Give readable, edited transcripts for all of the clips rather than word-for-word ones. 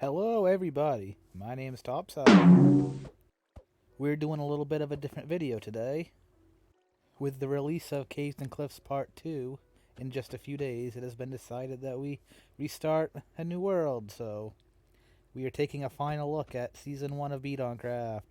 Hello everybody, my name is Topside. We're doing a little bit of a different video today. With the release of Caves and Cliffs Part 2 in just a few days, it has been decided that we restart a new world, so we are taking a final look at Season 1 of BDONCRAFT.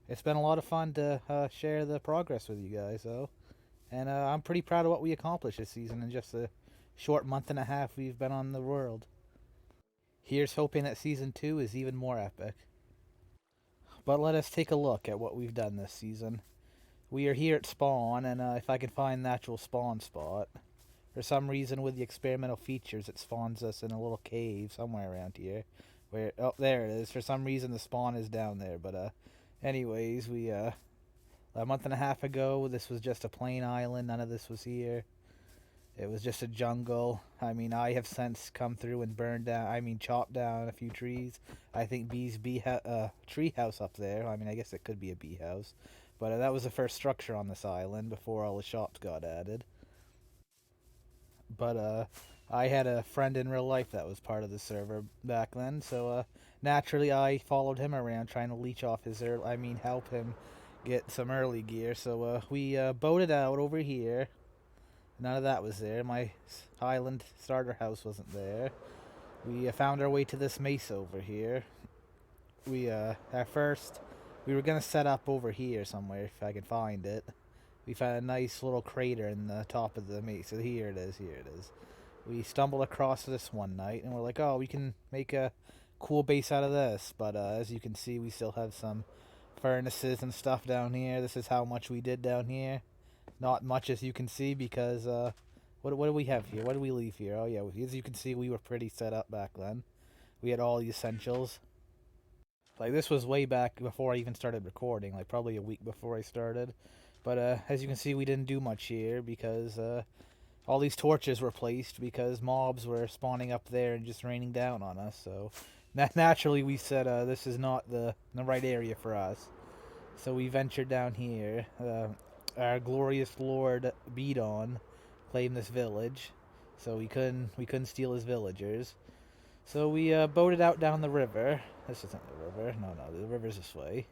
It's been a lot of fun to share the progress with you guys, though. And I'm pretty proud of what we accomplished this season in just a short month and a half we've been on the world. Here's hoping that Season 2 is even more epic. But let us take a look at what we've done this season. We are here at spawn, and if I can find the actual spawn spot. For some reason with the experimental features, it spawns us in a little cave somewhere around here. Oh, there it is. For some reason the spawn is down there, but anyways, a month and a half ago, this was just a plain island. None of this was here. It was just a jungle. I mean, I have since come through and chopped down a few trees. I think Bee's tree house up there. I mean, I guess it could be a bee house. But that was the first structure on this island before all the shops got added. But I had a friend in real life that was part of the server back then. So naturally, I followed him around trying to leech off his help him get some early gear. So we boated out over here. None of that was there. My island starter house wasn't there. We found our way to this mesa over here. At first, we were going to set up over here somewhere, if I can find it. We found a nice little crater in the top of the mesa. Here it is. We stumbled across this one night, and we're like, oh, we can make a cool base out of this. But as you can see, we still have some furnaces and stuff down here. This is how much we did down here. Not much, as you can see, because what do we have here? What do we leave here? Oh yeah, as you can see, we were pretty set up back then. We had all the essentials. Like, this was way back before I even started recording, like probably a week before I started. But as you can see, we didn't do much here because all these torches were placed because mobs were spawning up there and just raining down on us. So naturally, we said this is not the right area for us. So we ventured down here. Our glorious Lord Bedon claimed this village, so we couldn't steal his villagers. So we boated out down the river. This isn't the river. No, the river's this way.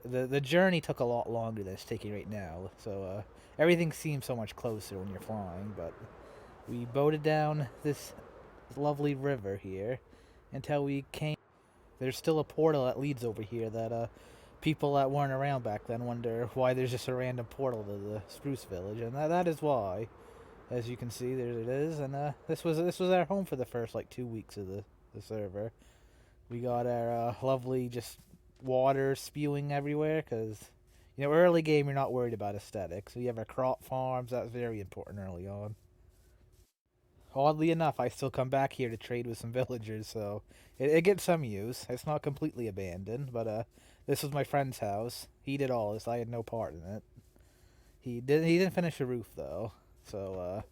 The journey took a lot longer than it's taking right now. So everything seems so much closer when you're flying. But we boated down this lovely river here until we came. There's still a portal that leads over here that people that weren't around back then wonder why there's just a random portal to the Spruce Village, and that is why. As you can see, there it is, and this was our home for the first like 2 weeks of the server. We got our lovely just water spewing everywhere because early game you're not worried about aesthetics. We have our crop farms. That's very important early on. Oddly enough, I still come back here to trade with some villagers, so it gets some use. It's not completely abandoned, but this was my friend's house. He did all this. I had no part in it. He didn't finish the roof though. So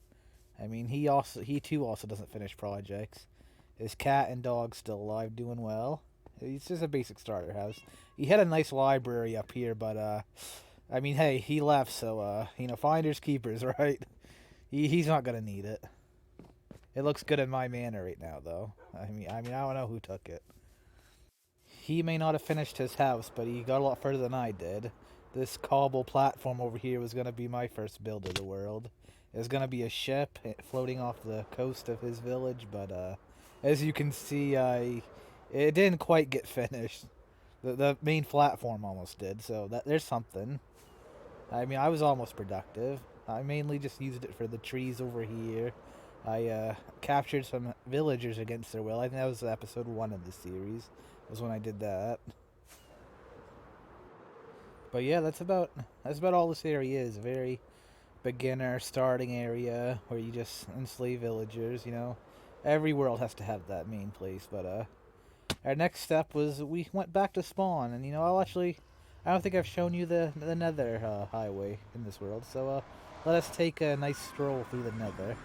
he too also doesn't finish projects. His cat and dog's still alive, doing well. It's just a basic starter house. He had a nice library up here, but hey, he left, so finders keepers, right? He's not gonna need it. It looks good in my manor right now, though. I don't know who took it. He may not have finished his house, but he got a lot further than I did. This cobble platform over here was going to be my first build of the world. It was going to be a ship floating off the coast of his village, but as you can see, it didn't quite get finished. The main platform almost did, so there's something. I was almost productive. I mainly just used it for the trees over here. I captured some villagers against their will. I think that was episode 1 of the series, was when I did that. But yeah, that's about all this area is. A very beginner starting area where you just enslave villagers, Every world has to have that main place, but our next step was we went back to spawn, and I don't think I've shown you the nether highway in this world, so let us take a nice stroll through the nether.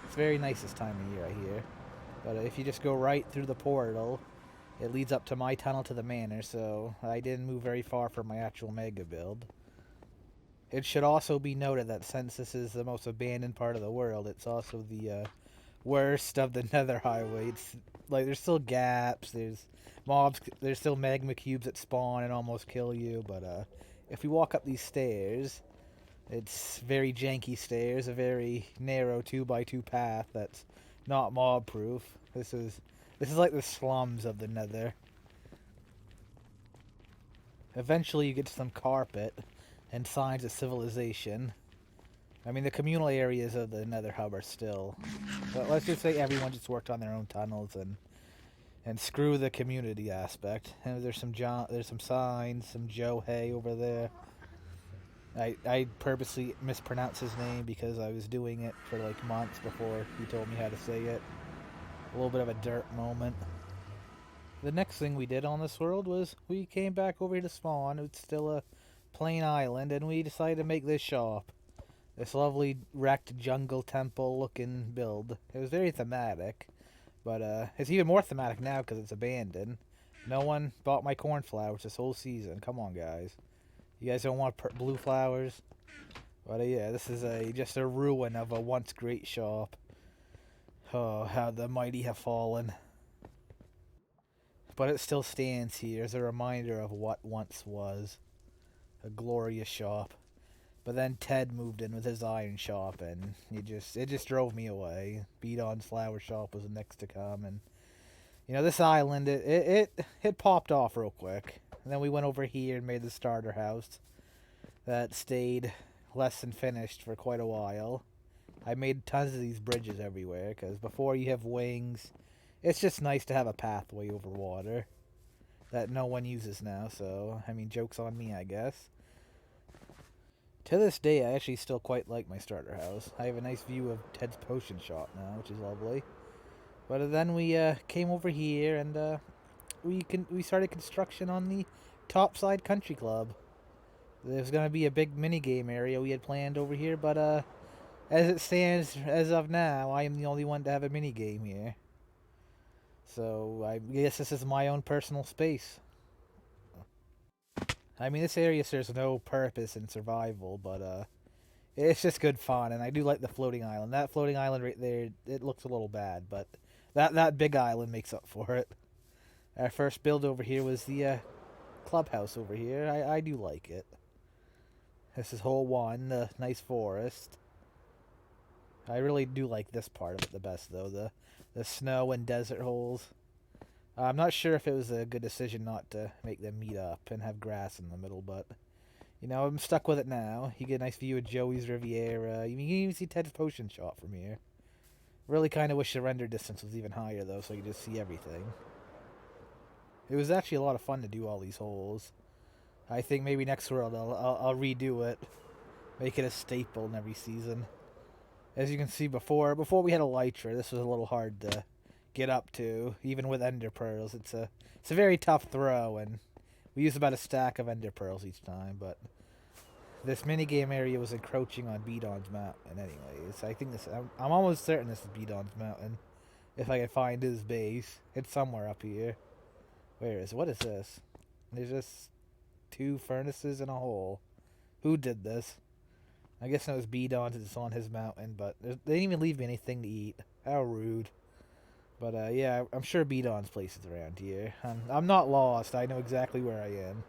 It's very nice this time of year, I hear. But if you just go right through the portal, it leads up to my tunnel to the manor, so I didn't move very far from my actual mega build. It should also be noted that since this is the most abandoned part of the world, it's also the worst of the Nether highway. It's like there's still gaps, there's mobs, there's still magma cubes that spawn and almost kill you, but if we walk up these stairs, it's very janky stairs, a very narrow 2x2 path that's not mob proof. This is like the slums of the Nether. Eventually you get to some carpet and signs of civilization. I mean, the communal areas of the Nether Hub are still... But let's just say everyone just worked on their own tunnels and screw the community aspect. And there's some signs, some Joe Hay over there. I purposely mispronounced his name because I was doing it for like months before he told me how to say it. A little bit of a dirt moment. The next thing we did on this world was we came back over here to spawn. It's still a plain island, and we decided to make this shop. This lovely wrecked jungle temple looking build. It was very thematic, but it's even more thematic now because it's abandoned. No one bought my cornflowers this whole season. Come on, guys. You guys don't want blue flowers? But yeah, this is just a ruin of a once great shop. Oh, how the mighty have fallen. But it still stands here as a reminder of what once was. A glorious shop. But then Ted moved in with his iron shop, and it just drove me away. BDON's flower shop was next to come, and this island it popped off real quick. And then we went over here and made the starter house that stayed less than finished for quite a while. I made tons of these bridges everywhere because before you have wings, it's just nice to have a pathway over water that no one uses now. So I mean, joke's on me, I guess. To this day, I actually still quite like my starter house. I have a nice view of Ted's potion shop now, which is lovely. But then we came over here and we started construction on the Topside Country Club. There's going to be a big minigame area we had planned over here, but as it stands as of now, I am the only one to have a minigame here. So I guess this is my own personal space. I mean, this area serves no purpose in survival, but it's just good fun, and I do like the floating island. That floating island right there, it looks a little bad, but that big island makes up for it. Our first build over here was the clubhouse over here. I do like it. This is hole 1, the nice forest. I really do like this part of it the best, though, the snow and desert holes. I'm not sure if it was a good decision not to make them meet up and have grass in the middle, but, I'm stuck with it now. You get a nice view of Joey's Riviera. You can even see Ted's potion shop from here. Really kind of wish the render distance was even higher, though, so you could just see everything. It was actually a lot of fun to do all these holes. I think maybe next world I'll redo it. Make it a staple in every season. As you can see before we had Elytra, this was a little hard to get up to, even with ender pearls. It's a very tough throw, and we use about a stack of ender pearls each time, but this minigame area was encroaching on BDON's mountain anyways. I think I'm almost certain this is BDON's mountain. If I can find his base. It's somewhere up here. What is this? There's just 2 furnaces and a hole. Who did this? I guess it was BDON's, it's on his mountain, but they didn't even leave me anything to eat. How rude. But yeah, I'm sure BDON's place is around here. I'm not lost. I know exactly where I am.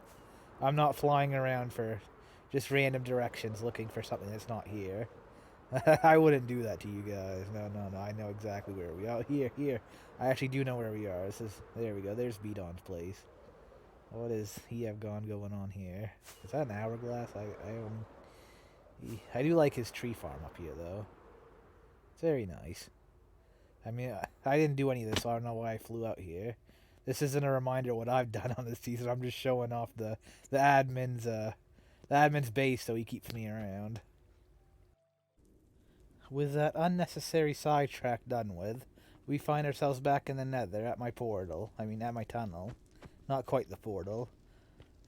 I'm not flying around for just random directions looking for something that's not here. I wouldn't do that to you guys. No. I know exactly where we are. Here. I actually do know where we are. There we go. There's BDON's place. What does he have going on here? Is that an hourglass? I do like his tree farm up here, though. It's very nice. I mean, I didn't do any of this, so I don't know why I flew out here. This isn't a reminder of what I've done on this season. I'm just showing off the admin's base, so he keeps me around. With that unnecessary sidetrack done with, we find ourselves back in the Nether at my portal. I mean, at my tunnel. Not quite the portal.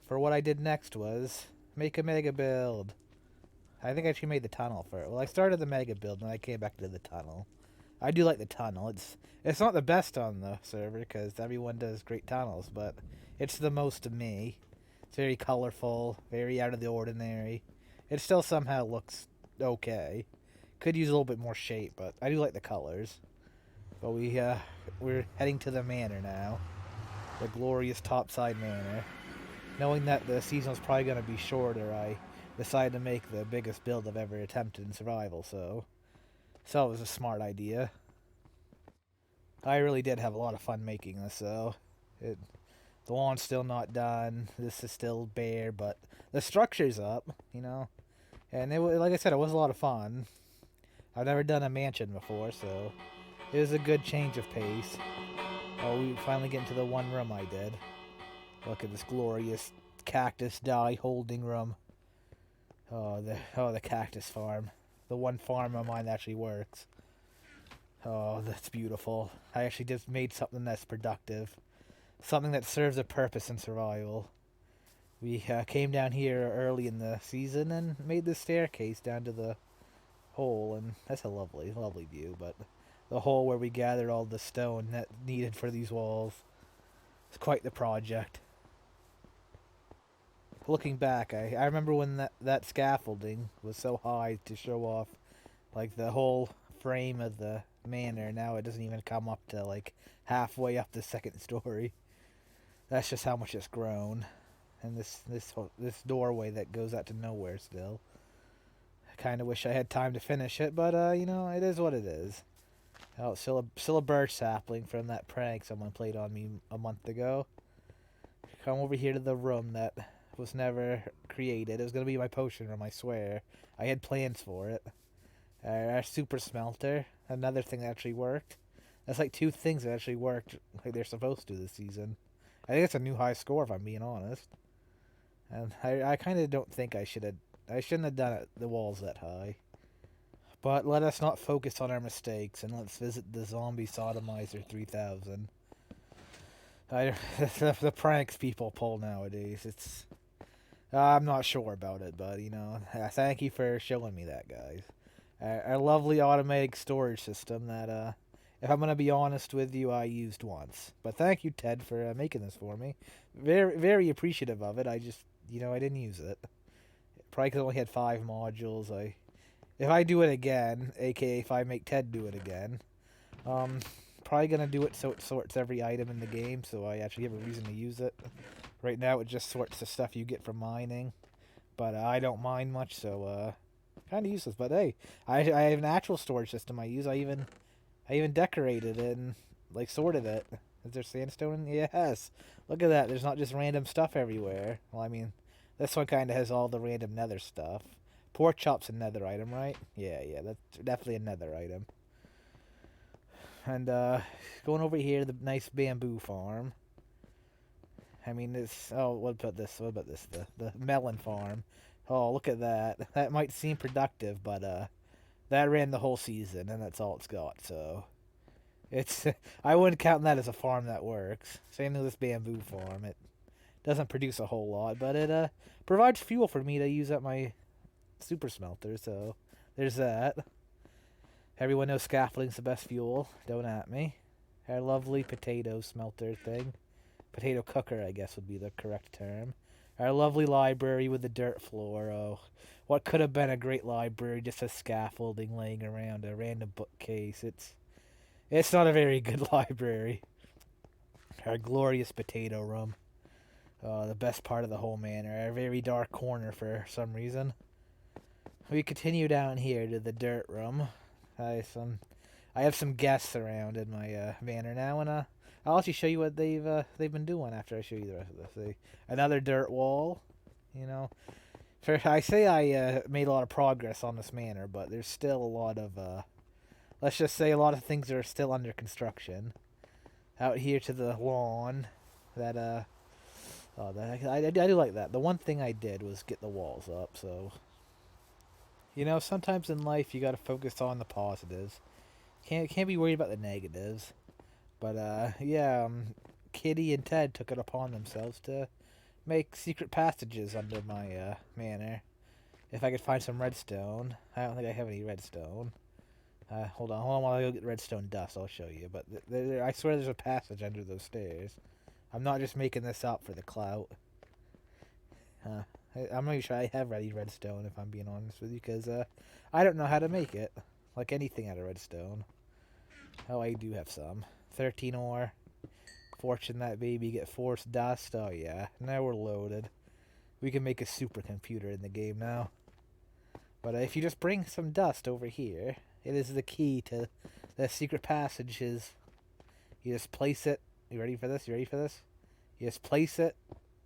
For what I did next was make a mega build. I think I actually made the tunnel first. Well, I started the mega build, and I came back to the tunnel. I do like the tunnel. It's not the best on the server, because everyone does great tunnels, but it's the most to me. It's very colorful, very out of the ordinary. It still somehow looks okay. Could use a little bit more shape, but I do like the colors. But we're heading to the manor now. The glorious topside manor. Knowing that the season was probably going to be shorter, I decided to make the biggest build I've ever attempted in survival, so it was a smart idea. I really did have a lot of fun making this, though. It, the lawn's still not done. This is still bare, but the structure's up, you know. And like I said, it was a lot of fun. I've never done a mansion before, so it was a good change of pace. Oh, we finally get into the one room I did. Look at this glorious cactus dye holding room. The Cactus Farm. The one farm of mine that actually works. Oh, that's beautiful. I actually just made something that's productive. Something that serves a purpose in survival. We came down here early in the season and made this staircase down to the hole, and that's a lovely, lovely view, but the hole where we gathered all the stone that needed for these walls. It's quite the project. Looking back, I remember when that scaffolding was so high to show off like the whole frame of the manor. Now it doesn't even come up to like halfway up the second story. That's just how much it's grown. And this doorway that goes out to nowhere still. I kind of wish I had time to finish it, but you know, it is what it is. Oh, still a birch sapling from that prank someone played on me a month ago. Come over here to the room that was never created. It was going to be my potion room, I swear. I had plans for it. Our super smelter, another thing that actually worked. That's like two things that actually worked like they're supposed to this season. I think it's a new high score if I'm being honest. And I kind of don't think I shouldn't have done the walls that high. But let us not focus on our mistakes, and let's visit the Zombie Sodomizer 3000. The pranks people pull nowadays, I'm not sure about it, but, you know, thank you for showing me that, guys. Our lovely automatic storage system that, if I'm going to be honest with you, I used once. But thank you, Ted, for making this for me. Very, very appreciative of it. I just, you know, I didn't use it. Probably because I only had 5 modules. If I do it again, aka if I make Ted do it again, probably going to do it so it sorts every item in the game, so I actually have a reason to use it. Right now, it just sorts the stuff you get from mining. But I don't mine much, so kind of useless. But hey, I have an actual storage system I use. I even decorated it and like sorted it. Is there sandstone? Yes. Look at that. There's not just random stuff everywhere. Well, I mean, this one kind of has all the random nether stuff. Pork chop's a nether item, right? Yeah, that's definitely a nether item. And going over here, the nice bamboo farm. I mean, what about this? The Melon Farm. Oh, look at that. That might seem productive, but that ran the whole season, and that's all it's got. So it's I wouldn't count that as a farm that works. Same with this bamboo farm. It doesn't produce a whole lot, but it provides fuel for me to use at my super smelter. So there's that. Everyone knows scaffolding's the best fuel. Don't at me. Our lovely potato smelter thing. Potato cooker, I guess, would be the correct term. Our lovely library with the dirt floor. Oh, what could have been a great library, just a scaffolding laying around a random bookcase. It's not a very good library. Our glorious potato room. The best part of the whole manor. Our very dark corner for some reason. We continue down here to the dirt room. I have some guests around in my manor now, and I'll actually show you what they've been doing after I show you the rest of this. Another dirt wall, you know. I say I made a lot of progress on this manor, but there's still a lot of let's just say a lot of things are still under construction. Out here to the lawn, I do like that. The one thing I did was get the walls up, so you know, sometimes in life you got to focus on the positives. Can't be worried about the negatives. But Kitty and Ted took it upon themselves to make secret passages under my manor. If I could find some redstone. I don't think I have any redstone. Hold on while I go get redstone dust, I'll show you. But I swear there's a passage under those stairs. I'm not just making this up for the clout. I'm not even sure I have ready redstone, if I'm being honest with you, because I don't know how to make it. Like anything out of redstone. Oh, I do have some. 13 ore. Fortune that baby get force dust. Oh yeah, now we're loaded. We can make a supercomputer in the game now. But if you just bring some dust over here, it is the key to the secret passages. You just place it. You ready for this? You ready for this? You just place it.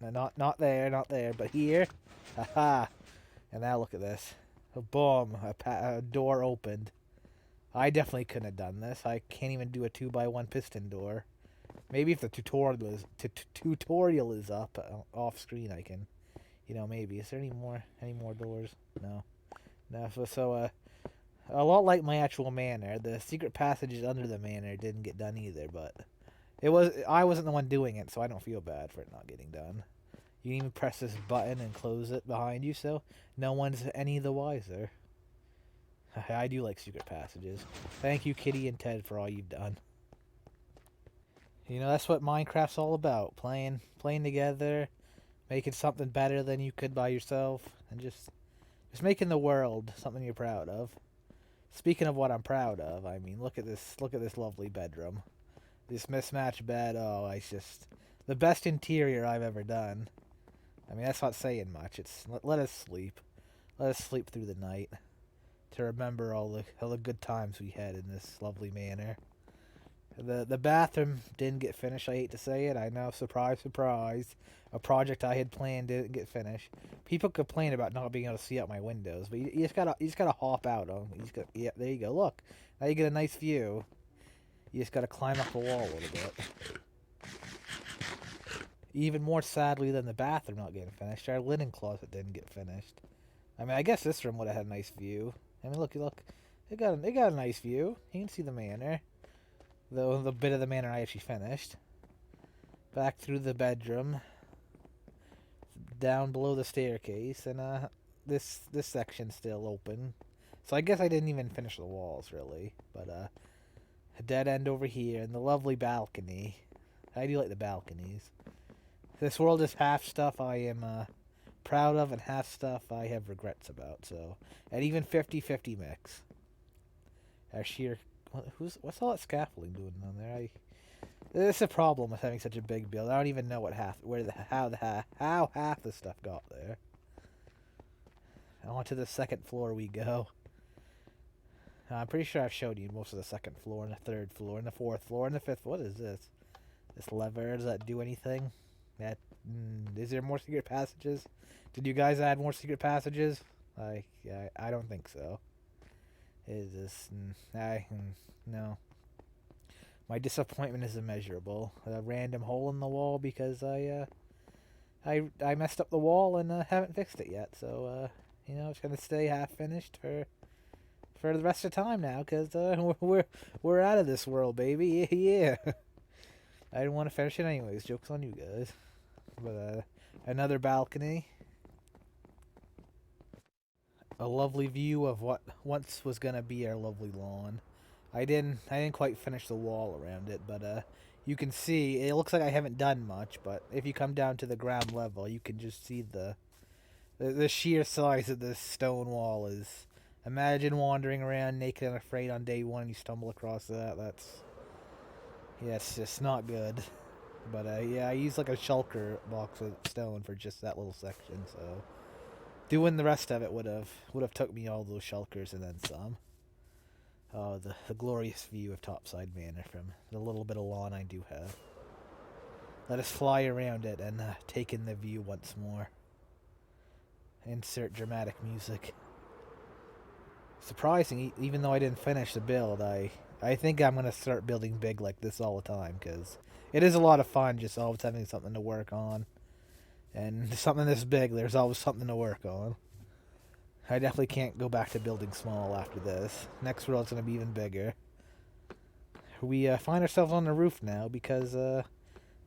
No, not there, not there, but here. Haha. And now look at this. Boom. A door opened. I definitely couldn't have done this. I can't even do a 2x1 piston door. Maybe if the tutorial is up off screen, I can, maybe. Is there any more doors? No. No. So a lot like my actual manor, the secret passages under the manor didn't get done either. But I wasn't the one doing it, so I don't feel bad for it not getting done. You can even press this button and close it behind you, so no one's any the wiser. I do like secret passages. Thank you, Kitty and Ted, for all you've done. That's what Minecraft's all about. Playing together, making something better than you could by yourself, and just making the world something you're proud of. Speaking of what I'm proud of, I mean, look at this lovely bedroom. This mismatched bed, it's just the best interior I've ever done. I mean, that's not saying much. It's let us sleep. Let us sleep through the night to remember all the good times we had in this lovely manor. The bathroom didn't get finished. I hate to say it. I know, surprise, surprise. A project I had planned didn't get finished. People complain about not being able to see out my windows, but you just gotta hop out of them. Yeah, there you go. Look, now you get a nice view. You just gotta climb up the wall a little bit. Even more sadly than the bathroom not getting finished, our linen closet didn't get finished. I mean, I guess this room would have had a nice view. I mean, look, it got a nice view. You can see the manor. The bit of the manor I actually finished. Back through the bedroom. Down below the staircase, and this section's still open. So I guess I didn't even finish the walls, really. But a dead end over here, and the lovely balcony. I do like the balconies. This world is half stuff I am proud of, and half stuff I have regrets about. So, and even 50-50 mix. What's all that scaffolding doing down there? It's a problem with having such a big build. I don't even know how half the stuff got there. On to the second floor we go. I'm pretty sure I've showed you most of the second floor and the third floor and the fourth floor and the fifth. What is this? This lever, does that do anything? Is there more secret passages? Did you guys add more secret passages? I don't think so. Is this? No. My disappointment is immeasurable. A random hole in the wall because I messed up the wall and haven't fixed it yet. So it's gonna stay half finished for the rest of the time now because we're out of this world, baby. Yeah. I didn't want to finish it anyways. Joke's on you guys. But another balcony. A lovely view of what once was gonna be our lovely lawn. I didn't quite finish the wall around it, but you can see it looks like I haven't done much. But if you come down to the ground level, you can just see the sheer size of this stone wall is. Imagine wandering around naked and afraid on day one and you stumble across that. It's just not good. But I used like a shulker box of stone for just that little section. So doing the rest of it would have took me all those shulkers and then some. Oh, the glorious view of Topside Manor from the little bit of lawn I do have. Let us fly around it and take in the view once more. Insert dramatic music. Surprising, even though I didn't finish the build, I think I'm going to start building big like this all the time, because it is a lot of fun just always having something to work on. And something this big, there's always something to work on. I definitely can't go back to building small after this. Next world's going to be even bigger. We find ourselves on the roof now because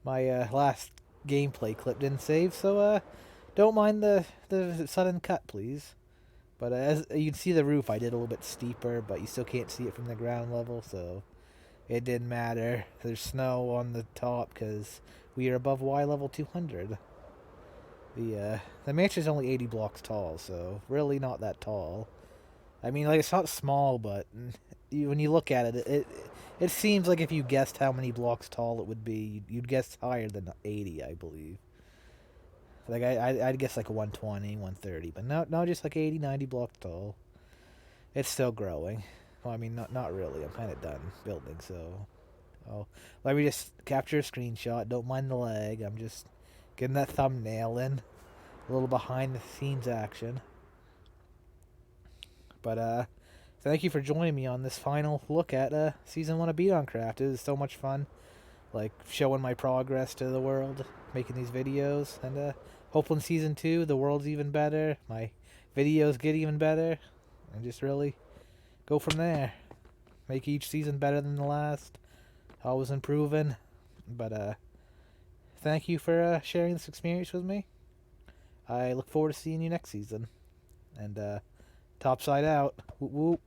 my last gameplay clip didn't save, so don't mind the sudden cut, please. But as you can see the roof, I did a little bit steeper, but you still can't see it from the ground level, so it didn't matter. There's snow on the top because we are above Y level 200. The mansion is only 80 blocks tall, so really not that tall. I mean, like, it's not small, but when you look at it, it seems like if you guessed how many blocks tall it would be, you'd guess higher than 80, I believe. Like, I'd guess like 120, 130, but no, just like 80, 90 blocks tall. It's still growing. Well, I mean, not really. I'm kind of done building, so... Oh, let me just capture a screenshot. Don't mind the lag. I'm just getting that thumbnail in. A little behind the scenes action. But, thank you for joining me on this final look at season 1 of BDONCRAFT. It was so much fun, like showing my progress to the world, making these videos, and hoping season 2 the world's even better, my videos get even better, and just really go from there. Make each season better than the last, always improving. But thank you for sharing this experience with me. I look forward to seeing you next season, and topside out. Whoop whoop.